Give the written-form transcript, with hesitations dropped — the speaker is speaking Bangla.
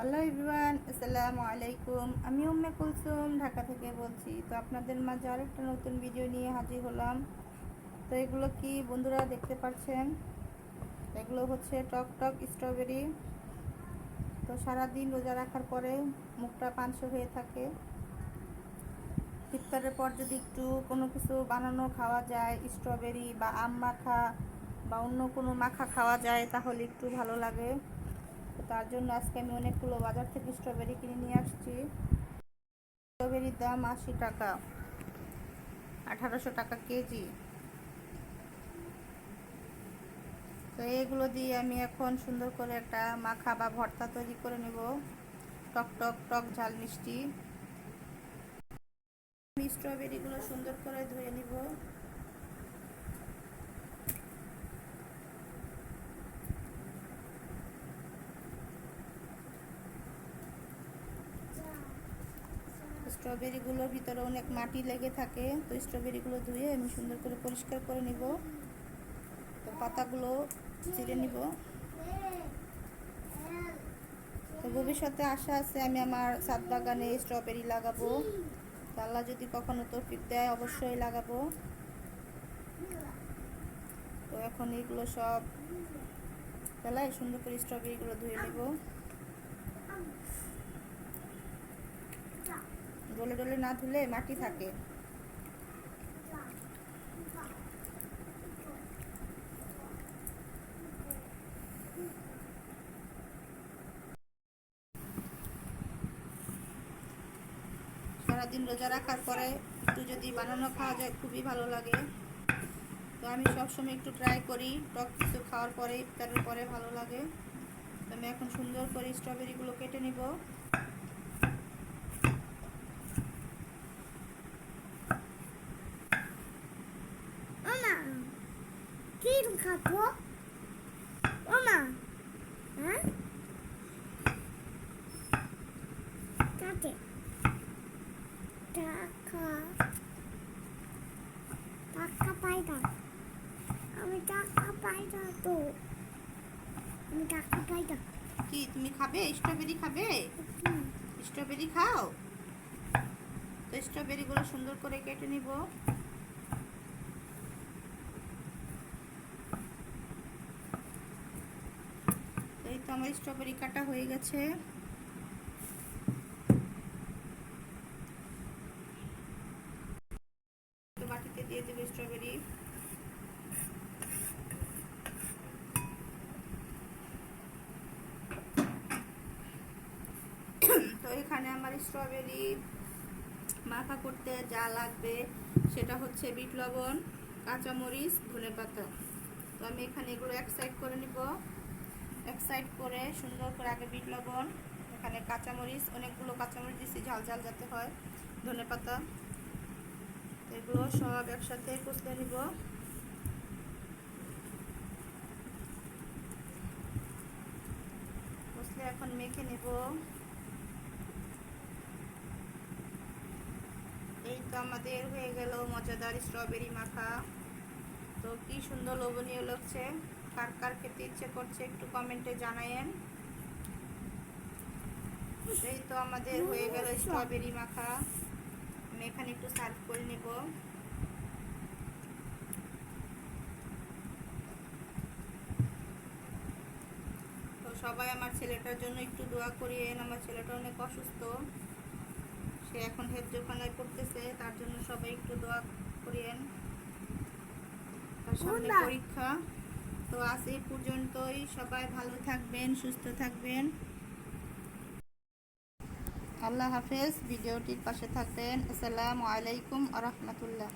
হ্যালো এভরিওয়ান, আসসালামু আলাইকুম। আমি উম্মে কুলসুম ঢাকা থেকে বলছি। তো আপনাদের মাঝে আরেকটা নতুন ভিডিও নিয়ে হাজির হলাম। তো এগুলো কি বন্ধুরা দেখতে পাচ্ছেন? এগুলো হচ্ছে টক টক স্ট্রবেরি। তো সারাদিন রোজা রাখার পরে মুখটা পানসে হয়ে থাকে। ইফতারের পর যদি একটু কোনো কিছু বানানো খাওয়া যায়, স্ট্রবেরি বা আম মাখা বা অন্য কোনো মাখা খাওয়া যায়, তাহলে একটু ভালো লাগে। তো তার জন্য আজকে আমি অনেকগুলো বাজার থেকে স্ট্রবেরি কিনে নিয়ে আসছি। স্ট্রবেরির দাম 80 টাকা, 1800 টাকা কেজি। তো এগুলো দিয়ে আমি এখন সুন্দর করে একটা মাখা বা ভর্তা তৈরি করে নেব। টক টক টক ঝাল মিষ্টি। আমি স্ট্রবেরিগুলো সুন্দর করে ধুয়ে নিব। স্ট্রবেরিগুলোর ভিতরে অনেক মাটি লেগে থাকে, তো স্ট্রবেরিগুলো ধুয়ে আমি সুন্দর করে পরিষ্কার করে নিব। তো পাতাগুলো ছিঁড়ে নিব। তো ভবিষ্যতে আশা আছে আমি আমার ছাদ বাগানে স্ট্রবেরি লাগাবো। আল্লাহ যদি কখনো তৌফিক দেয় অবশ্যই লাগাবো। তো এখন এগুলো সব ফেলাই সুন্দর করে স্ট্রবেরিগুলো ধুয়ে নেব। ডলে ডলে না ধুলে মাটি থাকে। সারাদিন রোজা রাখার পরে একটু যদি বানানো খাওয়া যায় খুবই ভালো লাগে। তো আমি সবসময় একটু ট্রাই করি টক কিছু খাওয়ার পরে, ইফতারের পরে ভালো লাগে। তো আমি এখন সুন্দর করে স্ট্রবেরিগুলো কেটে নিব। খাবো ওমা হ্যাঁ কাটে টাকা টাকা পাই না, আমি টাকা পাই না, তো আমি টাকা পাই না। কি তুমি খাবে? স্ট্রবেরি খাবে? স্ট্রবেরি খাও। তো স্ট্রবেরিগুলো সুন্দর করে কেটে নিব। এই তো আমার স্ট্রবেরি কাটা হয়ে গেছে। তো বাটিতে দিয়ে দেবো স্ট্রবেরি। তো এখানে আমার স্ট্রবেরি মাখা করতে যা লাগবে সেটা হচ্ছে বিট লবণ, কাঁচামরিচ, ধনেপাতা। তো আমি এখানে এগুলো এক সাইড করে নিব। এক সাইড করে সুন্দর করে আগে বিট লবণ, এখানে কাঁচামরিচ, অনেকগুলো কাঁচামরিচ দিচ্ছি ঝাল ঝাল যাতে হয়, ধনেপাতা, এগুলো সব একসাথে কষলে নিব। কষলে এখন মেখে নিব। এই তো আমাদের হয়ে গেল মজাদার স্ট্রবেরি মাখা। তো কি সুন্দর লোভনীয় লাগছে। কার কার খেতে ইচ্ছে করছে একটু কমেন্টে জানায়েন। এই তো আমাদের হয়ে গেল স্ট্রবেরি মাখা। আমি এখানে একটু সার্ভ করে নিব। তো সবাই আমার ছেলেটার জন্য একটু দোয়া করিয়েন। আমার ছেলেটা অনেক অসুস্থ, সে এখন হেফজোখানায় পড়তেছে, তার জন্য সবাই একটু দোয়া করিয়েন, তার সামনে পরীক্ষা। তো আজ এই পর্যন্তই, সবাই ভালো থাকবেন, সুস্থ থাকবেন। আল্লাহ হাফেজ। ভিডিওটির পাশে থাকবেন। আসসালামু আলাইকুম ওয়া রাহমাতুল্লাহ।